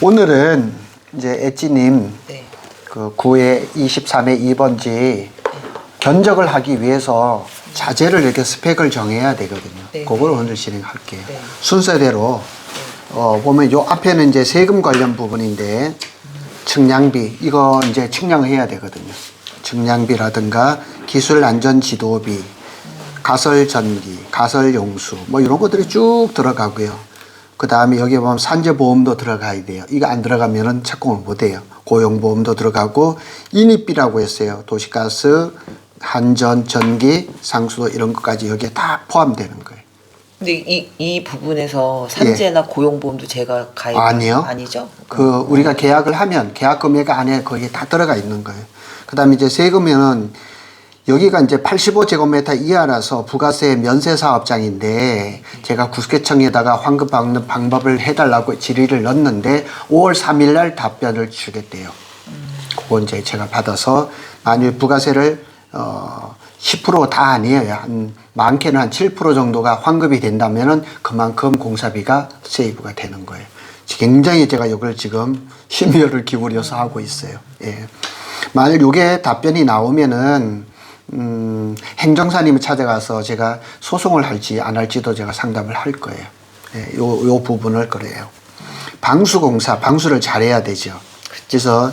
오늘은 이제 엣지님 네. 그 9회 23회 2번지 견적을 하기 위해서 자재를 이렇게 스펙을 정해야 되거든요. 네. 그걸 오늘 진행할게요. 네. 순서대로 보면 요 앞에는 이제 세금 관련 부분인데 측량비 이거 이제 측량해야 되거든요. 측량비라든가 기술 안전 지도비, 가설 전기, 가설 용수 뭐 이런 것들이 쭉 들어가고요. 그 다음에 여기 보면 산재보험도 들어가야 돼요. 이거 안 들어가면은 착공을 못 해요. 고용보험도 들어가고 인입비라고 했어요. 도시가스, 한전, 전기, 상수도 이런 것까지 여기에 다 포함되는 거예요. 근데 이 부분에서 산재나 고용보험도 제가 가입 아니요. 아니죠? 그 우리가 계약을 하면 계약 금액 안에 거기에 다 들어가 있는 거예요. 그 다음에 이제 세금은 여기가 이제 85제곱미터 이하라서 부가세 면세 사업장인데 제가 국세청에다가 환급 받는 방법을 해달라고 질의를 넣었는데 5월 3일 날 답변을 주겠대요. 그거 이제 제가 받아서 만일 부가세를 10%다 아니에요. 한 많게는 한 7% 정도가 환급이 된다면은 그만큼 공사비가 세이브가 되는 거예요. 굉장히 제가 이걸 지금 심혈을 기울여서 하고 있어요. 예. 만일 이게 답변이 나오면은 행정사님을 찾아가서 제가 소송을 할지 안 할지도 제가 상담을 할 거예요. 예, 요 부분을 그래요. 방수공사, 방수를 잘해야 되죠. 그래서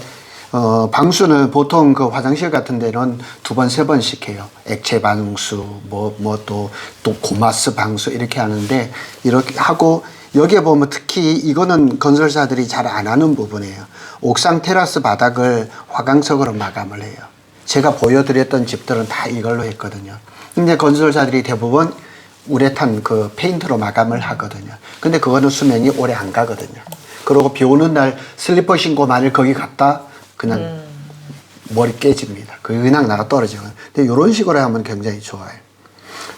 방수는 보통 그 화장실 같은 데는 2번, 3번씩 해요. 액체 방수, 또 고마스 방수 이렇게 하는데 이렇게 하고 여기에 보면 특히 이거는 건설사들이 잘 안 하는 부분이에요. 옥상 테라스 바닥을 화강석으로 마감을 해요. 제가 보여드렸던 집들은 다 이걸로 했거든요. 근데 건설사들이 대부분 우레탄 그 페인트로 마감을 하거든요. 근데 그거는 수명이 오래 안 가거든요. 그리고 비 오는 날 슬리퍼 신고 만일 거기 갔다 그냥 머리 깨집니다. 그냥 나가 떨어져요. 근데 이런 식으로 하면 굉장히 좋아요.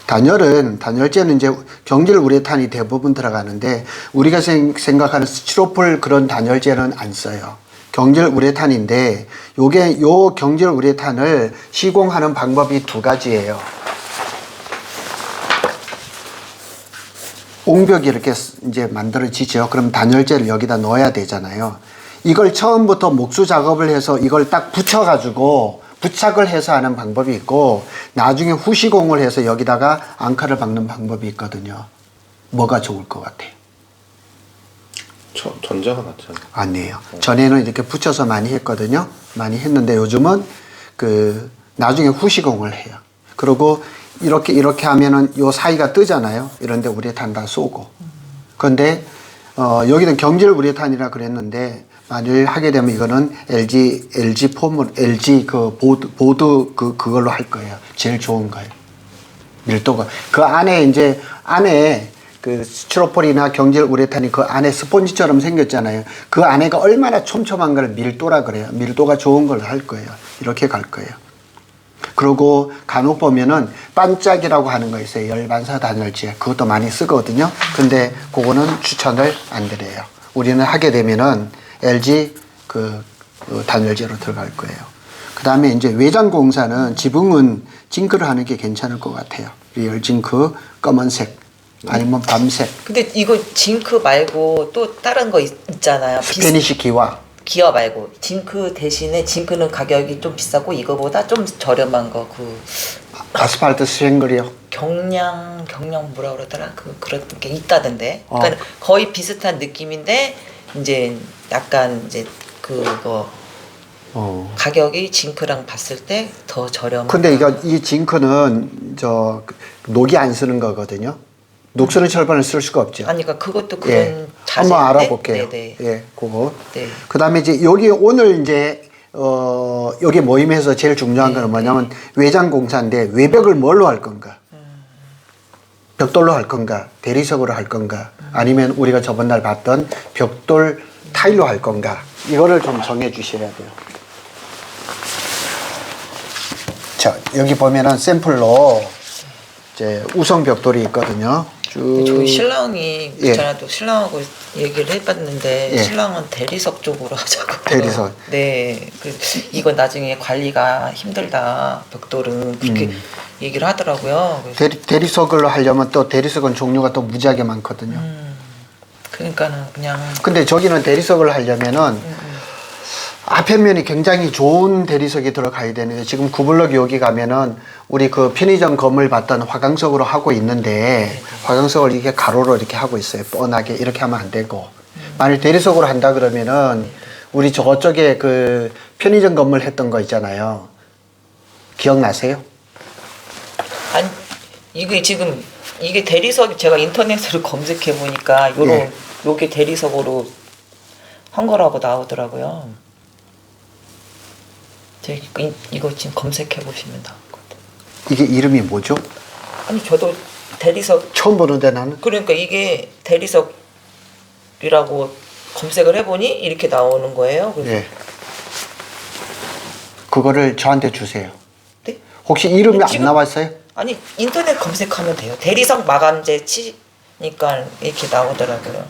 단열재는 이제 경질 우레탄이 대부분 들어가는데 우리가 생각하는 스티로폴 그런 단열재는 안 써요. 경질 우레탄인데 요 경질 우레탄을 시공하는 방법이 2가지예요. 옹벽이 이렇게 이제 만들어지죠. 그럼 단열재를 여기다 넣어야 되잖아요. 이걸 처음부터 목수 작업을 해서 이걸 딱 붙여가지고 부착을 해서 하는 방법이 있고 나중에 후시공을 해서 여기다가 앙카를 박는 방법이 있거든요. 뭐가 좋을 것 같아요? 전자가 낫지 않나요? 아니에요. 전에는 이렇게 붙여서 많이 했거든요. 많이 했는데 요즘은 그 나중에 후시공을 해요. 그리고 이렇게 하면은 요 사이가 뜨잖아요. 이런데 우레탄 다 쏘고. 그런데 여기는 경질 우레탄이라 그랬는데 만일 하게 되면 이거는 LG 폼, LG 그 보드 그걸로 할 거예요. 제일 좋은 거예요. 밀도가. 그 안에 이제 안에 그 스티로폴이나 경질 우레탄이 그 안에 스펀지처럼 생겼잖아요. 그 안에가 얼마나 촘촘한 걸 밀도라 그래요. 밀도가 좋은 걸 할 거예요. 이렇게 갈 거예요. 그리고 간혹 보면은 반짝이라고 하는 거 있어요. 열반사 단열재. 그것도 많이 쓰거든요. 근데 그거는 추천을 안 드려요. 우리는 하게 되면은 LG 그 단열재로 들어갈 거예요. 그 다음에 이제 외장 공사는 지붕은 징크를 하는 게 괜찮을 것 같아요. 리얼 징크, 검은색. 아니면 밤색. 근데 이거 징크 말고 또 다른 거 있잖아요. 스페니시 기와. 기와 말고 징크 대신에 징크는 가격이 좀 비싸고 이거보다 좀 저렴한 거 아스팔트 스쉔글이요. 경량 뭐라 그러더라? 그런 게 있다던데. 그러니까 거의 비슷한 느낌인데 이제 약간 이제 그거 가격이 징크랑 봤을 때 더 저렴. 근데 이 징크는 녹이 안 쓰는 거거든요. 녹 쓰는 철판을 쓸 수가 없죠. 아니 그러니까 그것도 그런 한번 알아볼게요. 네네. 예, 그거. 네. 그다음에 이제 여기 오늘 이제 여기 모임에서 제일 중요한 거는 뭐냐면 외장 공사인데 외벽을 뭘로 할 건가? 벽돌로 할 건가? 대리석으로 할 건가? 아니면 우리가 저번 날 봤던 벽돌 타일로 할 건가? 이거를 좀 정해 주셔야 돼요. 자, 여기 보면은 샘플로 이제 우성 벽돌이 있거든요. 저희 신랑이 그전에도 신랑하고 얘기를 해봤는데 신랑은 대리석 쪽으로 하자고. 대리석. 네. 이건 나중에 관리가 힘들다. 벽돌은 그렇게 얘기를 하더라고요. 대리석을 하려면 또 대리석은 종류가 또 무지하게 많거든요. 그러니까는 그냥 근데 저기는 대리석을 하려면은 앞에면이 굉장히 좋은 대리석이 들어가야 되는데 지금 구블럭 여기 가면은 우리 그 편의점 건물 봤던 화강석으로 하고 있는데 화강석을 이렇게 가로로 이렇게 하고 있어요. 뻔하게 이렇게 하면 안 되고 만일 대리석으로 한다 그러면은 우리 저쪽에 그 편의점 건물 했던 거 있잖아요. 기억나세요? 아니 이게 지금 이게 대리석 제가 인터넷으로 검색해 보니까 요런 예. 요게 대리석으로 한 거라고 나오더라고요. 이거 지금 검색해 보시면 나올 것 같아요. 이게 이름이 뭐죠? 아니 저도 대리석 처음 보는데 나는. 그러니까 이게 대리석이라고 검색을 해보니 이렇게 나오는 거예요. 그래서 예. 그거를 저한테 주세요. 네? 혹시 이름이 근데 안 지금- 나왔어요? 아니 인터넷 검색하면 돼요. 대리석 마감재 치니까 이렇게 나오더라고요.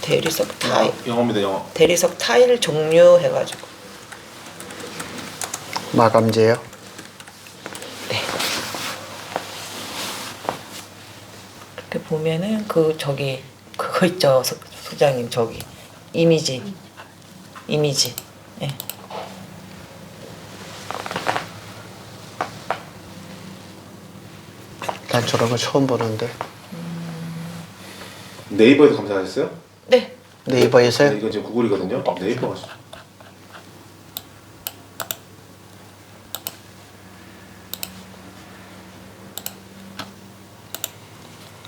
대리석 타일, 영어입니다, 영어. 대리석 타일 종류 해가지고. 마감재요. 네. 이렇게 보면은 그 저기 그거 있죠 소장님 저기 이미지. 예. 난 저런 거 처음 보는데. 네이버에서 검색하셨어요? 네. 네이버에서요? 네, 이건 지금 구글이거든요. 네이버가.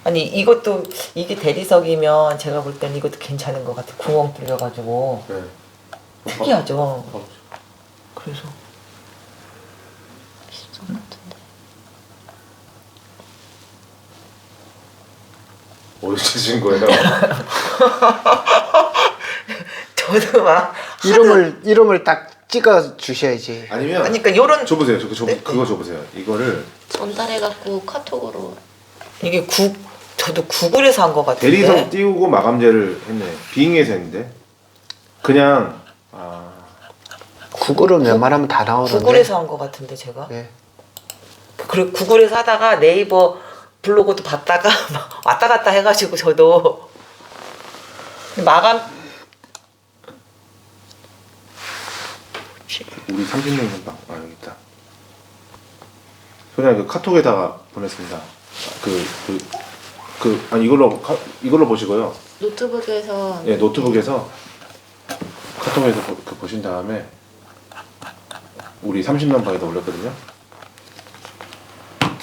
아니 이것도 이게 대리석이면 제가 볼 때는 이것도 괜찮은 것 같아. 구멍 뚫려가지고 네. 특이하죠. 그래서 어디서 주신 거예요? 저도 막 이름을 딱 찍어 주셔야지. 아니면 아니 그러니까 요런 줘보세요. 네. 그거 줘보세요. 이거를 전달해갖고 카톡으로 이게 저도 구글에서 한 것 같은데. 대리석 띄우고 마감재를 했네. 빙에서 했는데 그냥 구글은 웬만하면 다 나오는데. 구글에서 한 것 같은데 제가. 네. 그리고 구글에서 하다가 네이버 블로그도 봤다가 막 왔다 갔다 해가지고 저도 마감 우리 30년 전방 여기 있다. 그냥 그 카톡에다가 보냈습니다. 아니 이걸로 보시고요. 노트북에서 예, 노트북에서 카톡에서 보신 다음에 우리 30년 방에다 올렸거든요.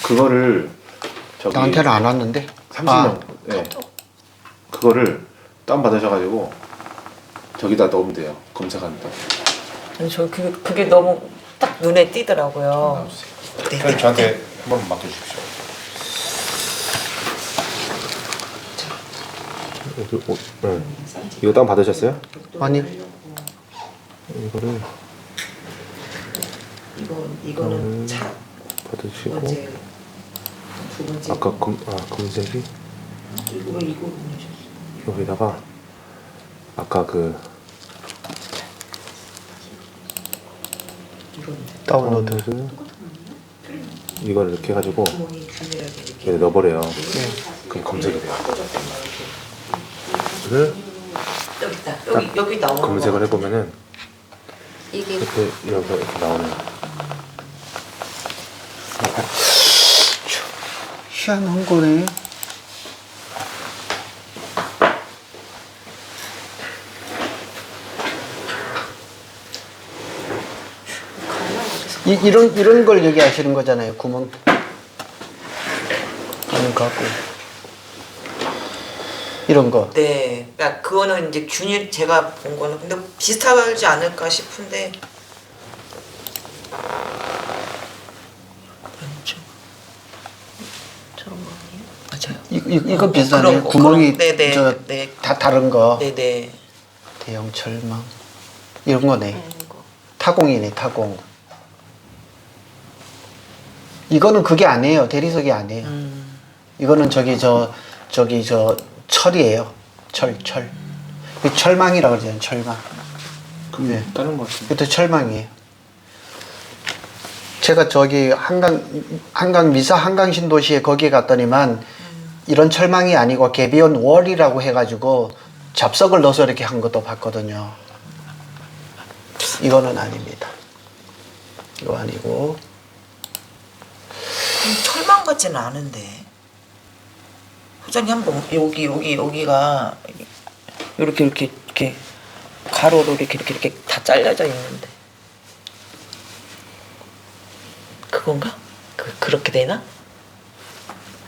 그거를 저기 나한테는 안 왔는데. 30년 예. 그거를 다운 받으셔가지고 저기다 넣으면 돼요. 검색하는데. 아니, 저 그게 너무 딱 눈에 띄더라고요. 네, 그럼 네, 저한테 한번 맡겨주십시오. 이거 다운 받으셨어요? 아니. 이거를 이거는 차 받으시고 두 번째 아까 검색이 이거 보내셨어요. 여기다가 아까 다운로드. 이걸 이렇게 해가지고 구멍이 균일하게 이렇게 여기 넣어버려요. 그럼 검색이 돼요. 이거를 여기 있다. 여기 나오는 검색을 거. 해보면은 이게 이렇게 나오네요. 희한한 거네. 이런 걸 얘기하시는 거잖아요. 구멍. 구멍 갖고. 이런 거. 네, 그러니까 그거는 이제 균일 제가 본 거는 근데 비슷하지 않을까 싶은데. 그렇죠. 저런 거 아니에요? 맞아요. 이거 비슷하네. 그런 거, 구멍이 네네, 네. 다 다른 거. 네네. 대형 철망. 이런 거네. 이거 타공이네, 타공. 이거는 그게 아니에요. 대리석이 아니에요. 이거는 저기 저 철이에요. 철. 이 철망이라고 그러잖아요. 철망. 그럼 네. 다른 거 같은데. 이것도 철망이에요. 제가 저기 한강 미사 한강 신도시에 거기에 갔더니만 이런 철망이 아니고 개비온 월이라고 해가지고 잡석을 넣어서 이렇게 한 것도 봤거든요. 이거는 아닙니다. 이거 아니고. 철망 같지는 않은데. 소장님 한번 여기가 이렇게 가로로 이렇게 다 잘려져 있는데. 그건가? 그렇게 되나?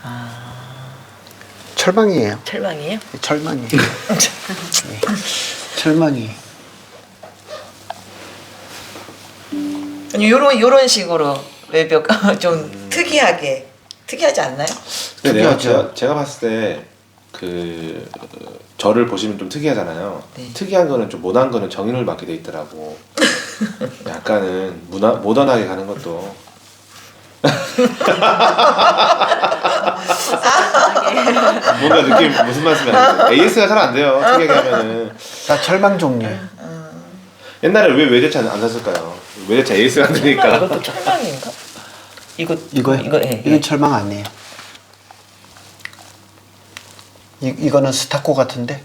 아, 철망이에요. 철망이에요? 철망이에요. 네. 철망이에요. 아니 요런 식으로 외벽 좀 특이하지 않나요? 근데 내가 특이하죠. 제가 봤을 때 그 저를 보시면 좀 특이하잖아요. 네. 특이한 거는 좀 못한 거는 정의를 받게 돼 있더라고. 약간은 모던하게 가는 것도. 뭔가 느낌 무슨 말씀이 아니죠? AS가 잘 안 돼요. 특이하게 하면은. 다 철망 종류. 옛날에 왜 외제차 안 샀을까요? 외제차 AS가 안 되니까. 이것도 철망인가? 이거요? 이거 예. 이건 철망 아니에요. 이거는 스타코 같은데?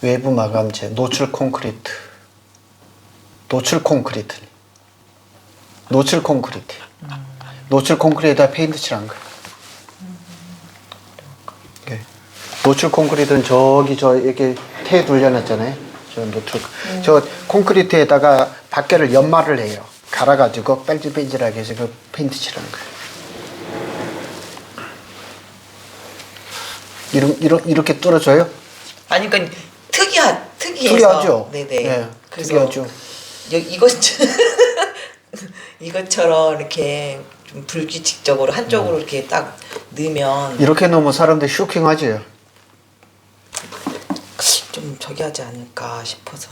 외부 마감재, 노출 콘크리트. 노출 콘크리트. 노출 콘크리트. 노출 콘크리트에다 페인트 칠한 거예요. 네. 노출 콘크리트는 이렇게 테 돌려놨잖아요. 저 콘크리트에다가 밖에를 연마를 해요. 갈아가지고 뺀질뺀질하게 해서 그 페인트 칠한 거예요. 이렇게 뚫어져요? 아니 그러니까 특이해서. 특이하죠. 네네. 네, 그래서 특이하죠. 이것처럼 이렇게 좀 불규칙적으로 한쪽으로 이렇게 딱 넣으면 이렇게 넣으면 사람들 쇼킹하지. 좀 저기 하지 않을까 싶어서.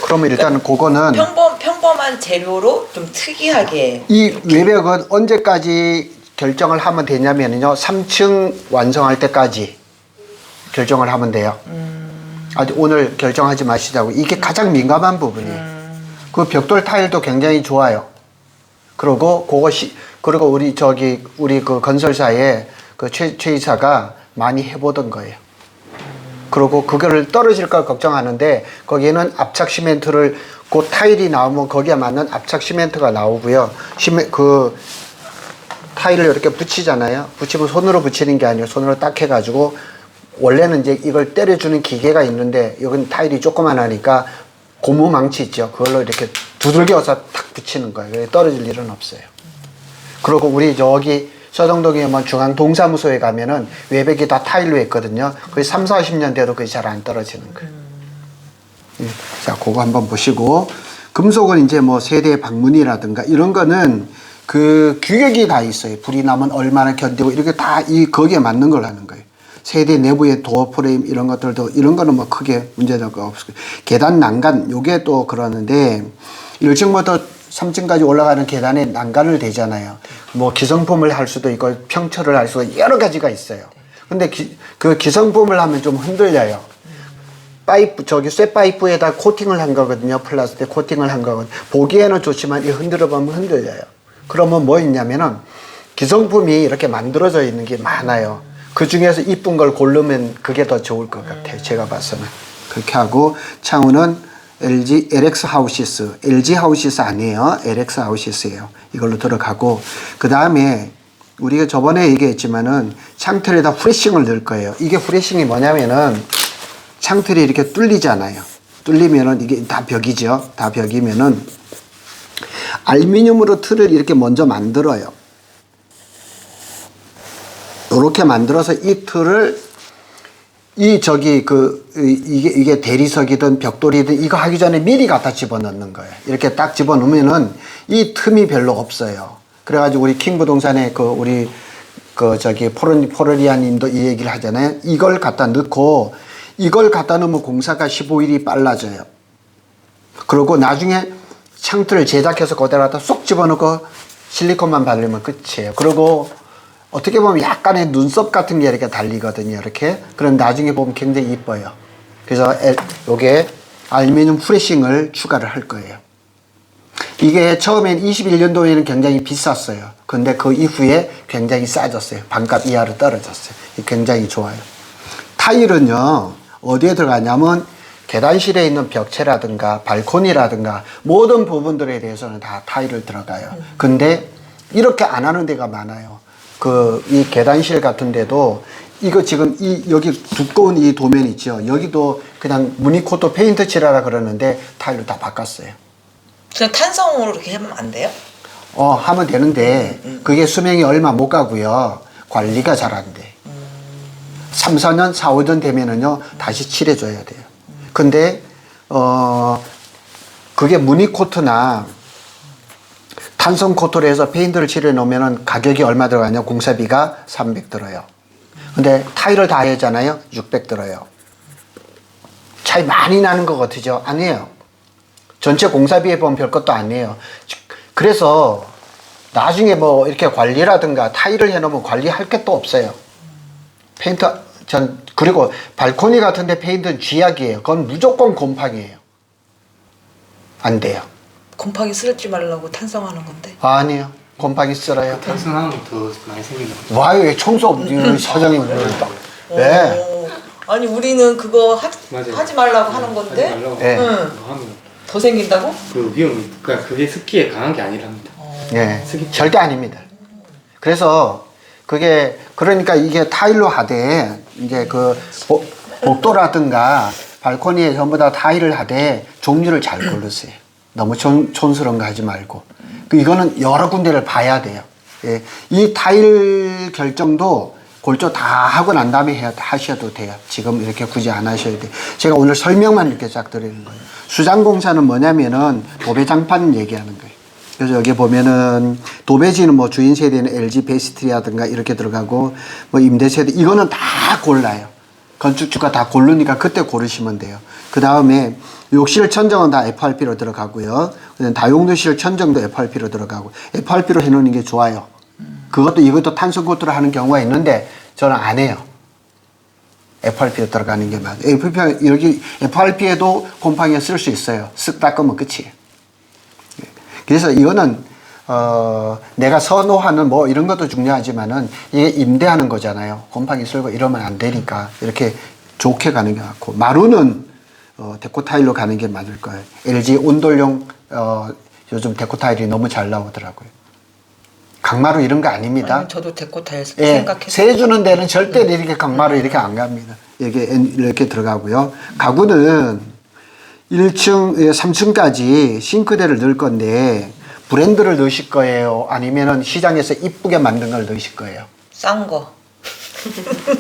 그러면 일단은 그거는 평범한 재료로 좀 특이하게. 이 외벽은 언제까지 결정을 하면 되냐면요. 3층 완성할 때까지 결정을 하면 돼요. 아직 오늘 결정하지 마시자고. 이게 가장 민감한 부분이에요. 그 벽돌 타일도 굉장히 좋아요. 그리고 그리고 우리 그 건설사에 그 최 이사가 많이 해보던 거예요. 그리고 그거를 떨어질까 걱정하는데 거기에는 압착 시멘트를 그 타일이 나오면 거기에 맞는 압착 시멘트가 나오고요. 그 타일을 이렇게 붙이잖아요. 붙이면 손으로 붙이는 게 아니에요. 손으로 딱 해가지고 원래는 이제 이걸 때려주는 기계가 있는데 여긴 타일이 조그만하니까 고무 망치 있죠. 그걸로 이렇게 두들겨서 탁 붙이는 거예요. 그래서 떨어질 일은 없어요. 그리고 우리 저기 서정동에 뭐 중앙동사무소에 가면은 외벽이 다 타일로 했거든요. 거의 3, 40년 돼도 그게 잘 안 떨어지는 거예요. 자, 그거 한번 보시고. 금속은 이제 뭐 세대 방문이라든가 이런 거는 그 규격이 다 있어요. 불이 나면 얼마나 견디고 이렇게 다 거기에 맞는 걸 하는 거예요. 세대 내부의 도어 프레임 이런 것들도 이런 거는 뭐 크게 문제될 거 없어요. 계단 난간 요게 또 그러는데 1층부터 3층까지 올라가는 계단에 난간을 대잖아요. 뭐 기성품을 할 수도 있고 평철을 할 수도 있고 여러 가지가 있어요. 근데 그 기성품을 하면 좀 흔들려요. 쇠 파이프에다 코팅을 한 거거든요. 플라스틱 코팅을 한 거거든요. 보기에는 좋지만 이 흔들어 보면 흔들려요. 그러면 뭐 있냐면은 기성품이 이렇게 만들어져 있는 게 많아요. 그 중에서 이쁜 걸 고르면 그게 더 좋을 것 같아요. 제가 봐서는. 그렇게 하고 창호는 LX 하우시스. LG 하우시스 아니에요. LX 하우시스예요. 이걸로 들어가고 그 다음에 우리가 저번에 얘기했지만은 창틀에다 후레싱을 넣을 거예요. 이게 후레싱이 뭐냐면은 창틀이 이렇게 뚫리잖아요. 뚫리면은 이게 다 벽이죠. 다 벽이면은 알루미늄으로 틀을 이렇게 먼저 만들어요. 이렇게 만들어서 이 틀을 이게 대리석이든 벽돌이든 이거 하기 전에 미리 갖다 집어넣는 거예요. 이렇게 딱 집어넣으면은 이 틈이 별로 없어요. 그래가지고 우리 킹부동산에 포르리아 님도 이 얘기를 하잖아요. 이걸 갖다 넣고 이걸 갖다 넣으면 공사가 15일이 빨라져요. 그리고 나중에 창틀을 제작해서 거기다 갖다 쏙 집어넣고 실리콘만 바르면 끝이에요. 그리고 어떻게 보면 약간의 눈썹 같은 게 이렇게 달리거든요. 이렇게. 그럼 나중에 보면 굉장히 이뻐요. 그래서 요게 알루미늄 프레싱을 추가를 할 거예요. 이게 처음엔 21년도에는 굉장히 비쌌어요. 근데 그 이후에 굉장히 싸졌어요. 반값 이하로 떨어졌어요. 굉장히 좋아요. 타일은요, 어디에 들어가냐면 계단실에 있는 벽체라든가 발코니라든가 모든 부분들에 대해서는 다 타일을 들어가요. 근데 이렇게 안 하는 데가 많아요. 이 계단실 같은 데도 이거 지금 여기 두꺼운 이 도면 있죠. 여기도 그냥 무늬코트 페인트 칠하라 그러는데 타일로 다 바꿨어요. 그냥 탄성으로 이렇게 하면 안 돼요? 하면 되는데 그게 수명이 얼마 못 가고요. 관리가 잘 안 돼. 3, 4년, 4, 5년 되면은요, 다시 칠해줘야 돼요. 근데, 그게 무늬코트나 탄성 코트로 해서 페인트를 칠해 놓으면은 가격이 얼마 들어가냐? 공사비가 300 들어요. 근데 타일을 다 하잖아요? 600 들어요. 차이 많이 나는 것 같으죠? 아니에요. 전체 공사비에 보면 별것도 아니에요. 그래서 나중에 뭐 이렇게 관리라든가 타일을 해놓으면 관리할 게 또 없어요. 페인트, 그리고 발코니 같은 데 페인트는 쥐약이에요. 그건 무조건 곰팡이에요. 안 돼요. 곰팡이 쓰지 말라고 탄성하는 건데. 아니에요. 곰팡이 쓸어요. 탄성하면 더 많이 생긴다. 와요, 청소 사장님 그러니까. 네. 아니 우리는 그거 맞아요. 하지 말라고 하는 건데. 하지 말라고 네. 그거 하면 더 생긴다고? 그 위험이, 그러니까 그게 습기에 강한 게 아니랍니다. 네. 절대 아닙니다. 그래서 그게 그러니까 이게 타일로 하되 이제 그 복도라든가 발코니에 전부 다 타일을 하되 종류를 잘 고르세요. 너무 촌스러운 거 하지 말고. 이거는 여러 군데를 봐야 돼요. 예. 이 타일 결정도 골조 다 하고 난 다음에 하셔도 돼요. 지금 이렇게 굳이 안 하셔야 돼요. 제가 오늘 설명만 이렇게 쫙 드리는 거예요. 수장공사는 뭐냐면은 도배장판 얘기하는 거예요. 그래서 여기 보면은 도배지는 뭐 주인 세대는 LG 베스트라든가 이렇게 들어가고 뭐 임대 세대 이거는 다 골라요. 건축주가 다 고르니까 그때 고르시면 돼요. 그 다음에 욕실 천정은 다 FRP로 들어가고요. 다용도실 천정도 FRP로 들어가고 FRP로 해놓는 게 좋아요. 그것도 이것도 탄성 코트로 하는 경우가 있는데 저는 안 해요. FRP에 들어가는 게 맞아요. 여기 FRP에도 곰팡이가 쓸 수 있어요. 쓱 닦으면 끝이에요. 그래서 이거는 내가 선호하는 뭐 이런 것도 중요하지만은 이게 임대하는 거잖아요. 곰팡이 쓸고 이러면 안 되니까 이렇게 좋게 가는 게 맞고 마루는 데코 타일로 가는 게 맞을 거예요. LG 온돌용 요즘 데코 타일이 너무 잘 나오더라고요. 강마루 이런 거 아닙니다. 아니, 저도 데코 타일 예, 생각해서. 세 주는 데는 절대 이렇게 강마루 이렇게 안 갑니다. 이렇게 들어가고요. 가구는 1층, 3층까지 싱크대를 넣을 건데 브랜드를 넣으실 거예요? 아니면은 시장에서 이쁘게 만든 걸 넣으실 거예요? 싼 거.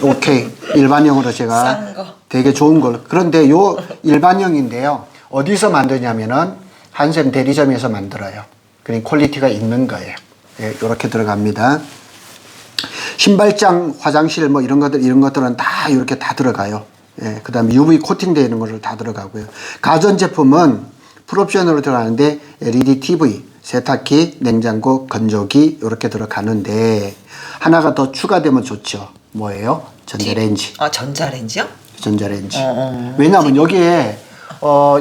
오케이. 일반형으로 제가 싼 거. 되게 되게 좋은 걸. 그런데 요 일반형인데요. 어디서 만드냐면은 한샘 대리점에서 만들어요. 그러니까 퀄리티가 있는 거예요. 예, 이렇게 들어갑니다. 신발장, 화장실 뭐 이런 것들은 다 이렇게 다 들어가요. 예, 그 다음에 UV 코팅되어 있는 것들 다 들어가고요. 가전제품은 풀옵션으로 들어가는데 LED TV, 세탁기, 냉장고, 건조기 이렇게 들어가는데 하나가 더 추가되면 좋죠. 뭐예요? 전자레인지. 아 전자레인지요? 전자레인지. 왜냐하면 여기에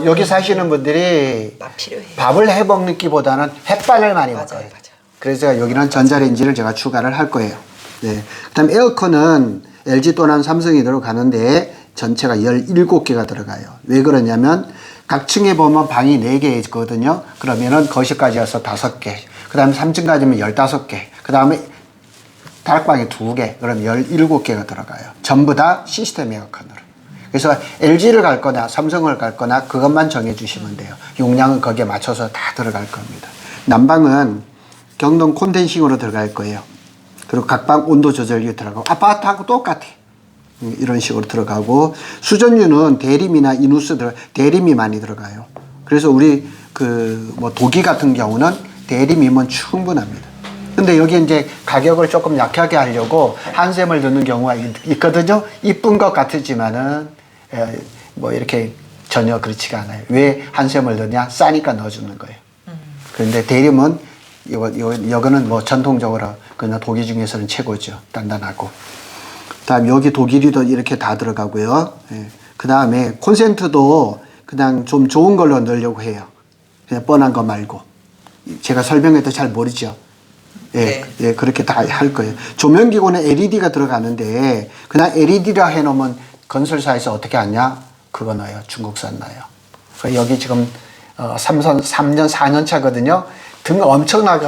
여기 사시는 분들이 아 필요해. 밥을 해 먹기보다는 햇반을 많이 맞아요, 먹어요. 맞아요. 그래서 제가 여기는 전자레인지를 제가 추가를 할 거예요. 네. 그다음 에어컨은 LG 또는 삼성이 들어가는데 전체가 17개가 들어가요. 왜 그러냐면 각 층에 보면 방이 4개 있거든요. 그러면은 거실까지 와서 5개. 그 다음에 3층 가지면 15개. 그 다음에 다락방이 2개. 그럼 17개가 들어가요. 전부 다 시스템 에어컨으로. 그래서 LG를 갈 거나 삼성을 갈 거나 그것만 정해 주시면 돼요. 용량은 거기에 맞춰서 다 들어갈 겁니다. 난방은 경동 콘덴싱으로 들어갈 거예요. 그리고 각방 온도 조절기 들어가고 아파트하고 똑같아. 이런 식으로 들어가고 수전유는 대림이나 이누스 대림이 많이 들어가요. 그래서 우리 뭐 도기 같은 경우는 대림이면 충분합니다. 근데 여기 이제 가격을 조금 약하게 하려고 한샘을 넣는 경우가 있거든요. 이쁜 것 같지만은 뭐 이렇게 전혀 그렇지가 않아요. 왜 한샘을 넣냐? 싸니까 넣어주는 거예요. 그런데 대림은 이거는 뭐 전통적으로 그냥 도기 중에서는 최고죠. 단단하고. 다음 여기 독일이도 이렇게 다 들어가고요. 예. 그 다음에 콘센트도 그냥 좀 좋은 걸로 넣으려고 해요. 그냥 뻔한 거 말고. 제가 설명해도 잘 모르죠. 예, 네. 예, 그렇게 다 할 거예요. 조명기구는 LED가 들어가는데 그냥 LED라 해놓으면 건설사에서 어떻게 하냐? 그거 넣어요. 중국산 넣어요. 그러니까 여기 지금 삼선 3년 4년 차거든요. 등 엄청나게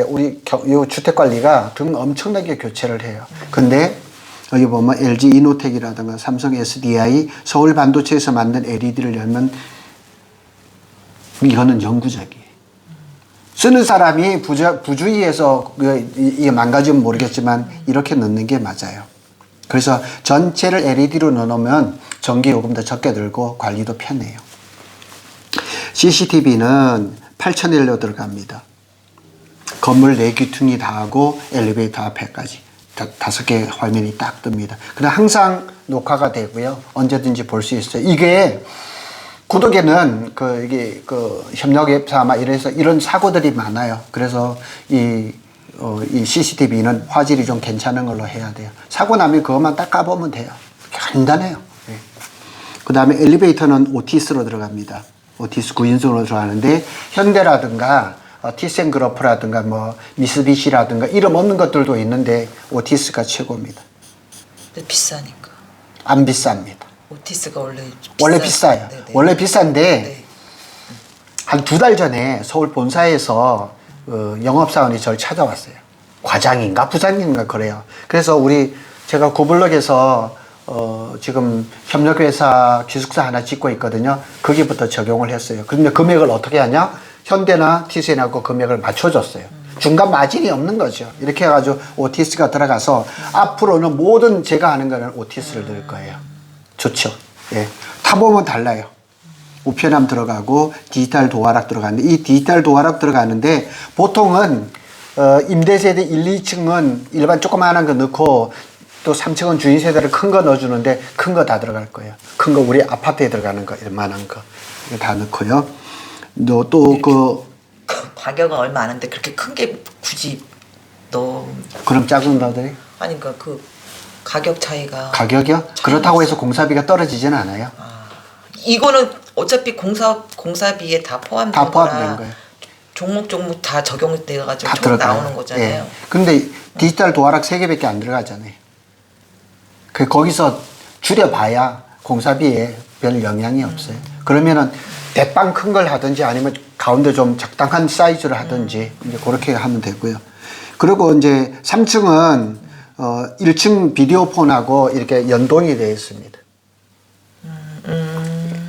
우리 요 주택관리가 등 엄청나게 교체를 해요. 근데 여기 보면 LG 이노텍이라든가 삼성 SDI 서울 반도체에서 만든 LED를 열면 이거는 영구적이에요. 쓰는 사람이 부주의해서 이게 망가지면 모르겠지만 이렇게 넣는 게 맞아요. 그래서 전체를 LED로 넣어놓으면 전기요금도 적게 들고 관리도 편해요. CCTV는 8,000L로 들어갑니다. 건물 4귀퉁이 다 하고 엘리베이터 앞에까지 5개 화면이 딱 뜹니다. 그냥 항상 녹화가 되고요. 언제든지 볼 수 있어요. 이게 구독에는 이게 협력회사 이래서 이런 사고들이 많아요. 그래서 이 CCTV는 화질이 좀 괜찮은 걸로 해야 돼요. 사고 나면 그것만 딱 까보면 돼요. 간단해요. 네. 그 다음에 엘리베이터는 오티스로 들어갑니다. 오티스 9인승으로 들어가는데 현대라든가 티센그룹라든가 뭐 미쓰비시라든가 이름 없는 것들도 있는데 오티스가 최고입니다. 근데 비싸니까. 안 비쌉니다. 오티스가 원래 비싸요. 네네. 원래 비싼데 네. 한 2달 전에 서울 본사에서 영업사원이 저를 찾아왔어요. 과장인가 부장인가 그래요. 그래서 제가 구블럭에서 지금 협력회사 기숙사 하나 짓고 있거든요. 거기부터 적용을 했어요. 근데 금액을 어떻게 하냐? 현대나 티센하고 금액을 맞춰줬어요. 중간 마진이 없는 거죠. 이렇게 해가지고 오티스가 들어가서 앞으로는 모든 제가 하는 거는 오티스를 넣을 거예요. 좋죠. 예. 타보면 달라요. 우편함 들어가고 디지털 도어락 들어가는데 이 디지털 도어락 들어가는데 보통은 임대세대 1, 2층은 일반 조그마한 거 넣고 또 3층은 주인세대를 큰 거 넣어주는데 큰 거 다 들어갈 거예요. 큰 거 우리 아파트에 들어가는 거 이만한 거 이거 다 넣고요. 또 가격은 얼마 안 하는데 그렇게 큰 게 굳이 그럼 작은 거들이 아니 그 가격 차이가 가격이요? 그렇다고 해서 공사비가 떨어지지는 않아요. 이거는 어차피 공사비에 다 포함된 다 포함된 거라 거예요. 종목 다 적용돼가지고 다 총 들어가요. 나오는 거잖아요. 예. 근데 디지털 도어락 3개밖에 안 들어가잖아요. 거기서 줄여봐야 공사비에 별 영향이 없어요. 그러면은 대빵 큰 걸 하든지 아니면 가운데 좀 적당한 사이즈를 하든지 이제 그렇게 하면 되고요. 그리고 이제 3층은 1층 비디오폰하고 이렇게 연동이 되어 있습니다.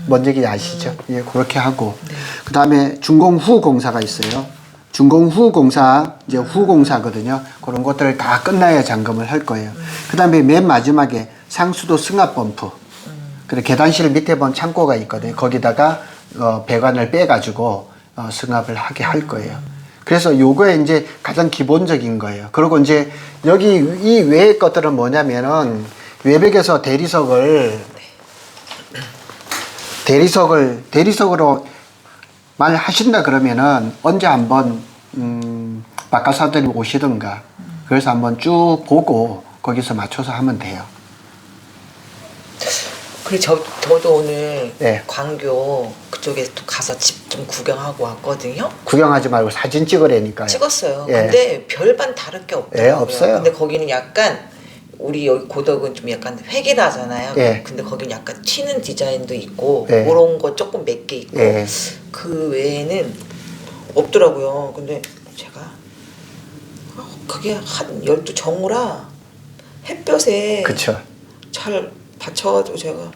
뭔 얘기 아시죠? 예, 그렇게 하고. 그 다음에 준공후 공사가 있어요. 준공후 공사, 이제 후공사거든요. 그런 것들을 다 끝나야 점검을 할 거예요. 그 다음에 맨 마지막에 상수도 승합 범프. 그리고 계단실 밑에 보면 창고가 있거든요. 거기다가 배관을 빼가지고 승합을 하게 할 거예요. 그래서 요거에 이제 가장 기본적인 거예요. 그리고 이제 여기 이 외의 것들은 뭐냐면은 외벽에서 대리석으로 만약 하신다 그러면은 언제 한번 바깥사들이 오시든가 그래서 한번 쭉 보고 거기서 맞춰서 하면 돼요. 그래 저도 오늘 네. 광교 그쪽에 또 가서 집 좀 구경하고 왔거든요. 구경하지 말고 사진 찍으라니까요. 찍었어요. 예. 근데 별반 다를 게 없더라고요. 예, 없어요. 근데 거기는 약간 우리 여기 고덕은 좀 약간 획일하잖아요. 예. 근데 거기는 약간 튀는 디자인도 있고 예. 그런 거 조금 몇 개 있고 예. 그 외에는 없더라고요. 근데 제가 그게 한 12정우라 햇볕에 그쵸. 잘 받쳐가지고 제가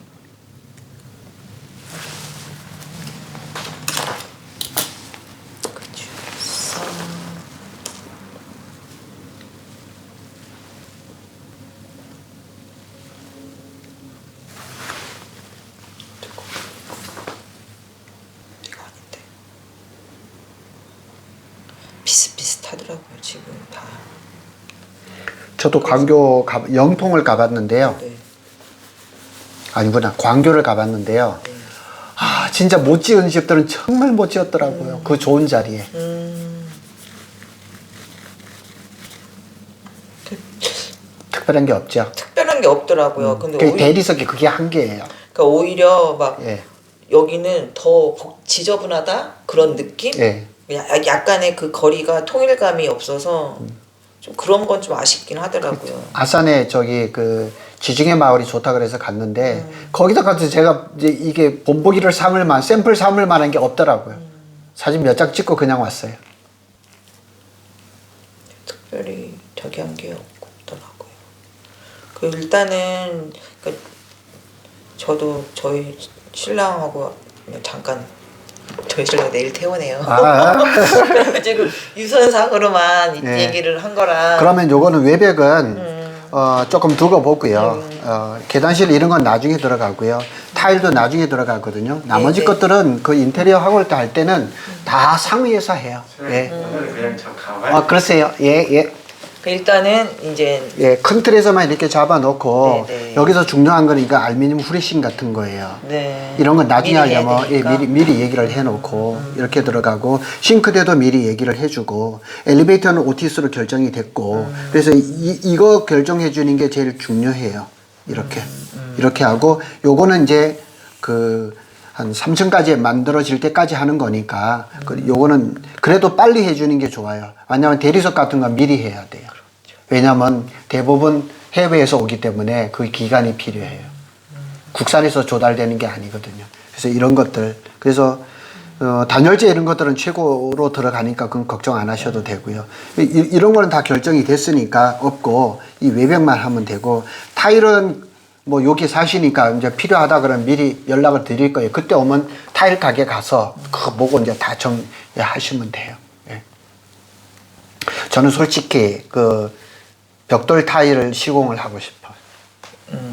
이거 아닌데 비슷비슷하더라고요 지금 다. 저도 영통을 가봤는데요. 네. 아니구나. 광교를 가봤는데요. 네. 아, 진짜 못 지은 집들은 정말 못 지었더라고요. 그 좋은 자리에. 그 특별한 게 없죠. 특별한 게 없더라고요. 근데 그 오히려 대리석이 그게 한계예요. 그러니까 오히려 막 예. 여기는 더 지저분하다 그런 느낌? 예. 약간의 그 거리가 통일감이 없어서 좀 그런 건 좀 아쉽긴 하더라고요. 아산에 저기 그 지중해 마을이 좋다 그래서 갔는데 거기다 가서 제가 이제 이게 본보기를 삼을 만 샘플 삼을 만한 게 없더라고요. 사진 몇 장 찍고 그냥 왔어요. 특별히 저기 한 게 없더라고요. 그 일단은 그 저도 저희 신랑하고 잠깐 저희 신랑 내일 퇴원해요. 아. 지금 유선상으로만 네. 얘기를 한 거라. 그러면 요거는 외벽은 조금 두고 보고요. 계단실 이런 건 나중에 들어가고요. 타일도 나중에 들어가거든요. 나머지 네. 것들은 그 인테리어 하고 할 때는 다 상위에서 해요. 예. 오늘 그냥 참 가봐야 그러세요. 예, 예. 그 일단은 이제 예, 큰 틀에서만 이렇게 잡아놓고 네, 네. 여기서 중요한 거는 이거 알루미늄 후레싱 같은 거예요. 네. 이런 건 나중에 미리 해야 하려면 예, 되니까. 미리 얘기를 해놓고 이렇게 들어가고 싱크대도 미리 얘기를 해주고 엘리베이터는 오티스로 결정이 됐고 그래서 이거 결정해 주는 게 제일 중요해요. 이렇게 하고 요거는 이제 그 한 3층까지 만들어질 때까지 하는 거니까 요거는 그래도 빨리 해주는 게 좋아요. 왜냐하면 대리석 같은 건 미리 해야 돼요. 왜냐하면 대부분 해외에서 오기 때문에 그 기간이 필요해요. 국산에서 조달되는 게 아니거든요. 그래서 이런 것들 그래서 단열재 이런 것들은 최고로 들어가니까 그건 걱정 안 하셔도 되고요. 이런 거는 다 결정이 됐으니까 없고 이 외벽만 하면 되고 타일은 뭐 여기 사시니까 이제 필요하다 그러면 미리 연락을 드릴 거예요. 그때 오면 타일 가게 가서 그거 보고 이제 다 정하시면 돼요. 예. 저는 솔직히 그 벽돌 타일을 시공을 하고 싶어요.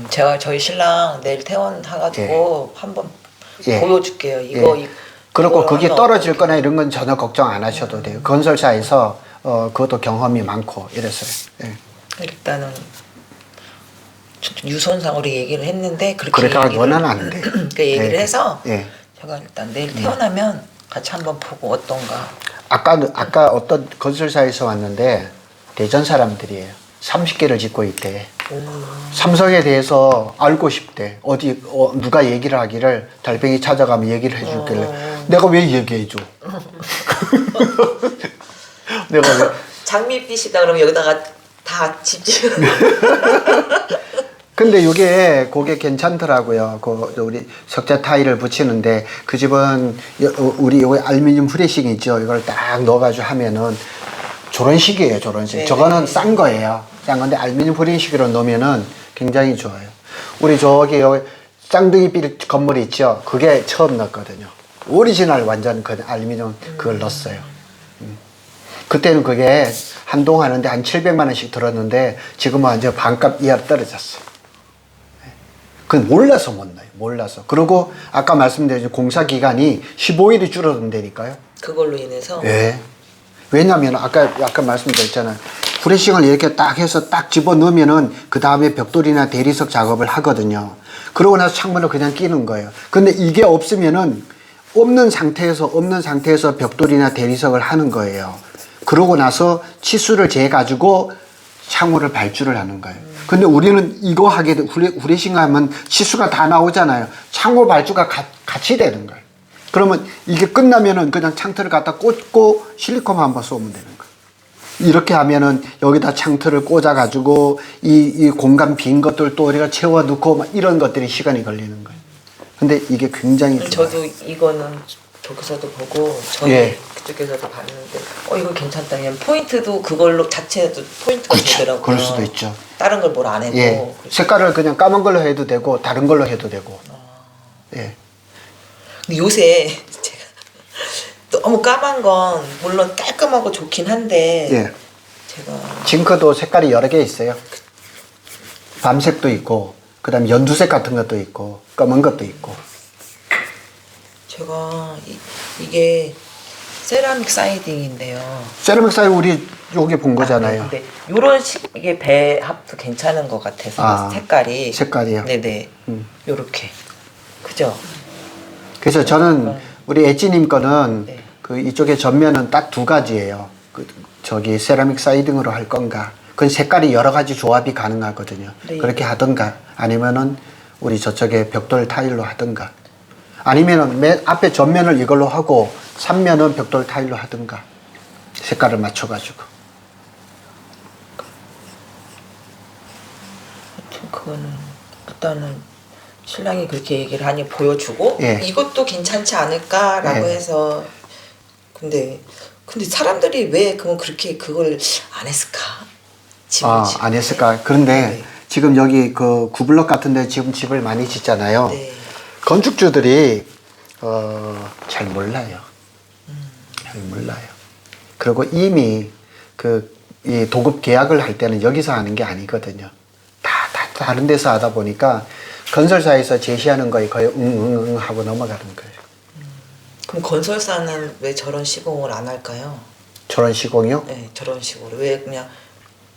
제가 저희 신랑 내일 퇴원해가지고 한번 보여줄게요. 이거 그리고 이거 그게 하면 떨어질 거나 이런 건 전혀 걱정 안 하셔도 돼요. 건설사에서 그것도 경험이 많고 이랬어요. 예. 일단은 유선상으로 얘기를 했는데 그렇게 그러니까 원하는 안 돼. 그 얘기를 예. 해서 예. 제가 일단 내일 퇴원하면 같이 한번 보고 어떤가. 아까 어떤 건설사에서 왔는데 대전 사람들이에요. 30개를 짓고 있대. 삼성에 대해서 알고 싶대. 누가 얘기를 하기를 달팽이 찾아가면 얘기를 해줄길래 내가 왜 얘기해줘? 내가 왜? 장밋빛이다 그러면 여기다가 다 집지. 근데 그게 괜찮더라고요. 우리 석재 타일을 붙이는데 그 집은 우리 여기 알루미늄 후레싱 있죠. 이걸 딱 넣어가지고 하면은 저런 식이에요. 저런 식. 네. 저거는 싼 거예요. 싼 건데 알루미늄 후레싱으로 넣으면은 굉장히 좋아요. 우리 여기 쌍둥이빌 건물 있죠. 그게 처음 넣었거든요. 오리지널 완전 그 알루미늄 그걸 넣었어요. 그때는 그게 한동 하는데 한 700만 원씩 들었는데 지금은 완전 반값 이하로 떨어졌어요. 그건 몰라서 못 넣어요. 몰라서. 그리고 아까 말씀드린 공사 기간이 15일이 줄어든다니까요. 그걸로 인해서 예. 왜냐면 아까 말씀드렸잖아요. 후레싱을 이렇게 딱 해서 딱 집어 넣으면은 그 다음에 벽돌이나 대리석 작업을 하거든요. 그러고 나서 창문을 그냥 끼는 거예요. 근데 이게 없으면은 없는 상태에서 벽돌이나 대리석을 하는 거예요. 그러고 나서 치수를 재가지고 창호를 발주를 하는 거예요. 근데 우리는 이거 하게 돼, 후레싱 하면 치수가 다 나오잖아요. 창호 발주가 같이 되는 거예요. 그러면 이게 끝나면은 그냥 창틀을 갖다 꽂고 실리콘 한번 쏘면 되는 거예요. 이렇게 하면은 여기다 창틀을 꽂아가지고 이 공간 빈 것들 또 우리가 채워 넣고 막 이런 것들이 시간이 걸리는 거예요. 근데 이게 굉장히 좋아요. 저도 이거는 저기서도 보고 저희 예. 그쪽에서도 봤는데 이거 괜찮다. 그냥 포인트도 그걸로 자체도 포인트가 되더라고요. 그럴 수도 있죠. 다른 걸 뭘 안 해도. 예. 색깔을 그냥 까만 걸로 해도 되고 다른 걸로 해도 되고. 예. 근데 요새 제가 너무 까만 건 물론 깔끔하고 좋긴 한데 예. 제가 징크도 색깔이 여러 개 있어요. 밤색도 있고, 그 다음에 연두색 같은 것도 있고, 검은 것도 있고. 제가 이게 세라믹 사이딩인데요. 세라믹 사이 우리 여기 본 거잖아요. 근데 요런 식의 배합도 괜찮은 것 같아서 색깔이. 색깔이요? 네네. 요렇게. 그죠? 그래서 저는 우리 엣지님 거는 네. 그 이쪽에 전면은 딱 두 가지예요. 저기 세라믹 사이딩으로 할 건가. 그 색깔이 여러 가지 조합이 가능하거든요. 네. 그렇게 하던가 아니면은 우리 저쪽에 벽돌 타일로 하든가 아니면은 맨 앞에 전면을 이걸로 하고 3면은 벽돌 타일로 하든가 색깔을 맞춰가지고. 하여튼 그거는 일단은 신랑이 그렇게 얘기를 하니 보여주고 예. 이것도 괜찮지 않을까라고 예. 해서 근데 사람들이 왜 그러면 그렇게 그걸 안 했을까? 집을 지을 안 때? 했을까? 그런데 네. 지금 여기 그 구블럭 같은데 지금 집을 많이 짓잖아요. 네. 건축주들이 잘 몰라요. 잘 몰라요. 그리고 이미 이 도급 계약을 할 때는 여기서 하는 게 아니거든요. 다 다른 데서 하다 보니까 건설사에서 제시하는 거에 거의 응응응 하고 넘어가는 거예요. 그럼 건설사는 왜 저런 시공을 안 할까요? 저런 시공이요? 네, 저런 식으로 왜 그냥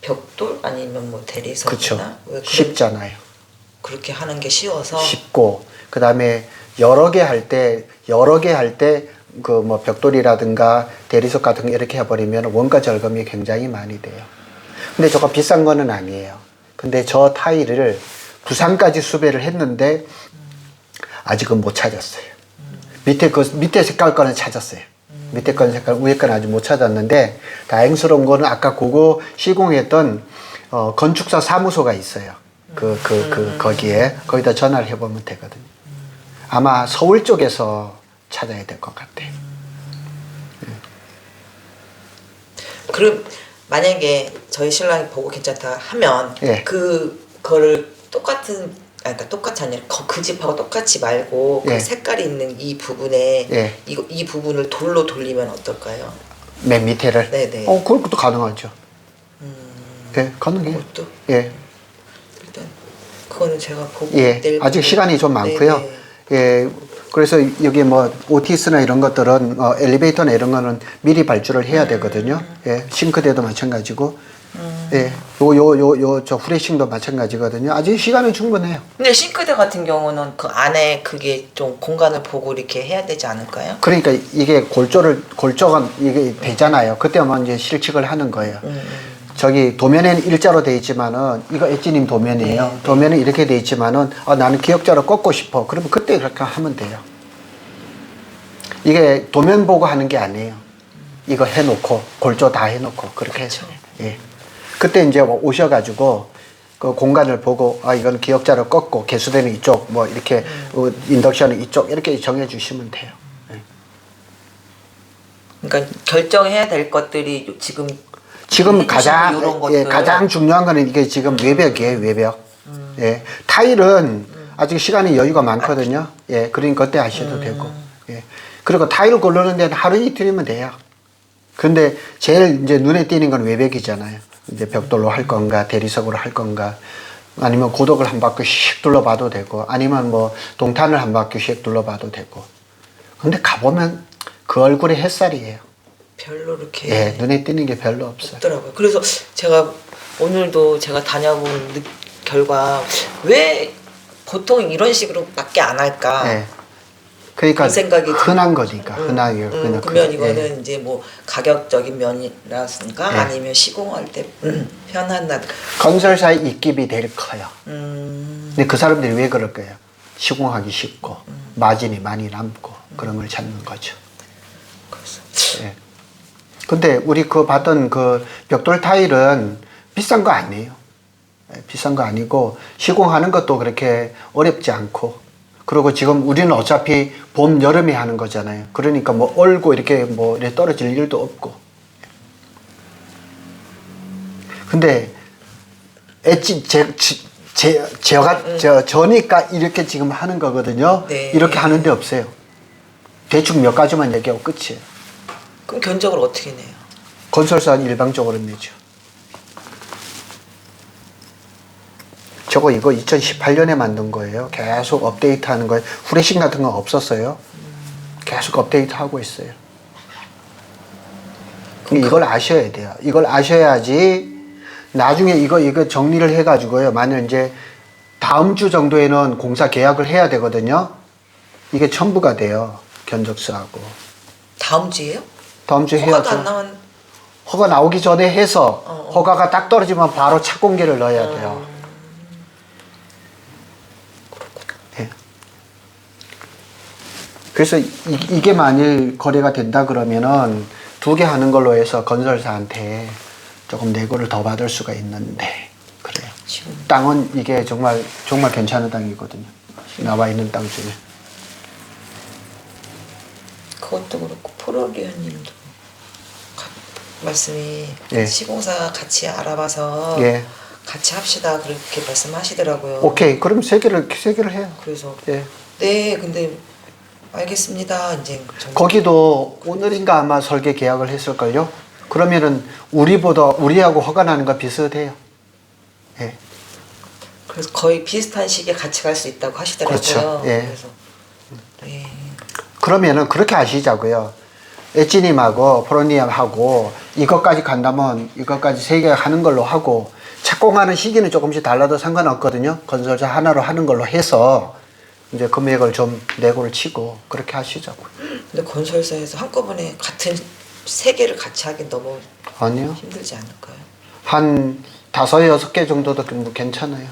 벽돌 아니면 뭐 그렇죠. 대리석이나 왜 그런 쉽잖아요. 그렇게 하는 게 쉬워서 쉽고 그 다음에 여러 개 할 때 그 뭐 벽돌이라든가 대리석 같은 거 이렇게 해버리면 원가 절감이 굉장히 많이 돼요. 근데 저거 비싼 거는 아니에요. 근데 저 타일을 부산까지 수배를 했는데 아직은 못 찾았어요. 밑에 색깔 거는 찾았어요. 밑에 건 색깔, 위에 건 아직 못 찾았는데 다행스러운 거는 아까 그거 시공했던 건축사 사무소가 있어요. 거기다 전화를 해보면 되거든요. 아마 서울 쪽에서 찾아야 될 것 같아요. 그럼 만약에 저희 신랑이 보고 괜찮다 하면 예. 그거를 그러니까 똑같이 아니라 그 집하고 똑같이 말고 예. 그 색깔이 있는 이 부분에 예. 이 부분을 돌로 돌리면 어떨까요? 맨 밑에를. 네네. 그것도 가능하죠. 네, 가능해요. 그것도 예. 일단 그거는 제가 보고 예. 내일 아직 보고- 시간이 좀 많고요. 네네. 예. 그래서 여기 뭐 오티스나 이런 것들은 엘리베이터나 이런 거는 미리 발주를 해야 되거든요. 예. 싱크대도 마찬가지고. 예. 저 후레싱도 마찬가지거든요. 아직 시간은 충분해요. 근데 싱크대 같은 경우는 그 안에 그게 좀 공간을 보고 이렇게 해야 되지 않을까요? 그러니까 이게 골조가 이게 되잖아요. 그때만 이제 실측을 하는 거예요. 저기 도면에는 일자로 돼 있지만은 이거 엣지님 도면이에요. 네. 도면은 이렇게 돼 있지만은 나는 기역자로 꺾고 싶어. 그러면 그때 그렇게 하면 돼요. 이게 도면 보고 하는 게 아니에요. 이거 해놓고 골조 다 해놓고 그렇게 해서 예. 그때 이제 오셔가지고 그 공간을 보고 이건 기역자로 꺾고 개수대는 이쪽 뭐 이렇게 인덕션은 이쪽 이렇게 정해주시면 돼요. 예. 그러니까 결정해야 될 것들이 지금 가장 이런 것들. 가장 중요한 거는 이게 지금 외벽이에요, 외벽. 예. 타일은 아직 시간이 여유가 많거든요. 예. 그러니까 그때 하셔도 되고. 예. 그리고 타일을 고르는 데는 하루 이틀이면 돼요. 근데 제일 이제 눈에 띄는 건 외벽이잖아요. 이제 벽돌로 할 건가, 대리석으로 할 건가, 아니면 고덕을 한 바퀴씩 둘러봐도 되고, 아니면 뭐 동탄을 한 바퀴씩 둘러봐도 되고. 근데 가보면 그 얼굴에 햇살이에요. 별로 이렇게 예, 눈에 띄는 게 별로 없어요. 없더라고요. 그래서 제가 오늘도 제가 다녀본 결과 왜 보통 이런 식으로밖에 안 할까? 예. 그러니까 그 생각이 흔한 거니까 흔하게 그냥 그러면 예. 이거는 이제 뭐 가격적인 면이라든가 예. 아니면 시공할 때 편한다. 건설사의 입김이 제일 커요. 음, 근데 그 사람들이 왜 그럴 거예요? 시공하기 쉽고 마진이 많이 남고 그런 걸 찾는 거죠. 예. 근데 우리 그 봤던 그 벽돌 타일은 비싼 거 아니에요. 예, 비싼 거 아니고 시공하는 것도 그렇게 어렵지 않고 그리고 지금 우리는 어차피 봄, 여름에 하는 거잖아요. 그러니까 뭐 얼고 이렇게 뭐 이렇게 떨어질 일도 없고. 근데 저니까 이렇게 지금 하는 거거든요. 네. 이렇게 하는데 없어요. 대충 몇 가지만 얘기하고 끝이에요. 그럼 견적을 어떻게 내요? 건설사는 일방적으로 내죠. 이거 2018년에 만든 거예요. 계속 업데이트 하는 거예요. 후레싱 같은 건 없었어요. 계속 업데이트 하고 있어요. 이걸 아셔야 돼요. 이걸 아셔야지 나중에 이거 정리를 해가지고요. 만약 이제 다음 주 정도에는 공사 계약을 해야 되거든요. 이게 첨부가 돼요. 견적서하고. 다음 주에요? 다음 주에 허가도 해야죠. 안 나온. 허가 나오기 전에 해서 허가가 딱 떨어지면 바로 착공계를 넣어야 돼요. 예. 그래서 이게 만일 거래가 된다 그러면은 2개 하는 걸로 해서 건설사한테 조금 내고를 더 받을 수가 있는데 그래요. 지금 땅은 이게 정말 괜찮은 땅이거든요. 나와 있는 땅 중에. 그것도 그렇고 포로리아님도 말씀이 예. 시공사 같이 알아봐서 예. 같이 합시다 그렇게 말씀하시더라고요. 오케이. 그럼 3개를 해요. 그래서 예. 네 근데 알겠습니다. 이제 거기도 오늘인가 아마 설계 계약을 했을걸요. 그러면은 우리하고 허가 나는 거 비슷해요. 예. 그래서 거의 비슷한 시기에 같이 갈 수 있다고 하시더라고요. 그렇죠. 예. 그래서 네. 그러면은 그렇게 하시자고요. 엣지님하고 프로님하고 이것까지 간다면 이것까지 3개 하는 걸로 하고 착공하는 시기는 조금씩 달라도 상관없거든요. 건설사 하나로 하는 걸로 해서 이제 금액을 좀 내고를 치고 그렇게 하시자고요. 근데 건설사에서 한꺼번에 같은 3개를 같이 하긴 너무 아니요. 힘들지 않을까요? 한 5, 6개 정도도 뭐 괜찮아요.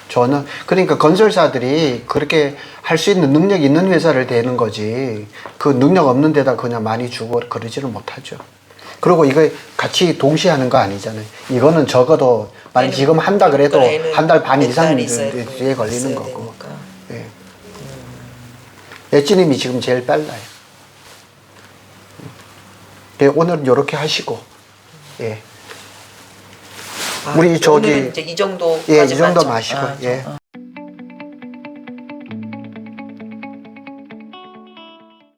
저는 그러니까 건설사들이 그렇게 할 수 있는 능력이 있는 회사를 대는 거지 그 능력 없는 데다 그냥 많이 주고 그러지는 못하죠. 그리고 이거 같이 동시에 하는 거 아니잖아요. 이거는 적어도 만약 지금 한다 그래도 한 달 반 이상 뒤에 걸리는 거고. 예. 엣지님이 지금 제일 빨라요. 예, 오늘 이렇게 하시고 예. 우리 저기 오늘은 이제 이 정도 예, 이 정도 마시고 예.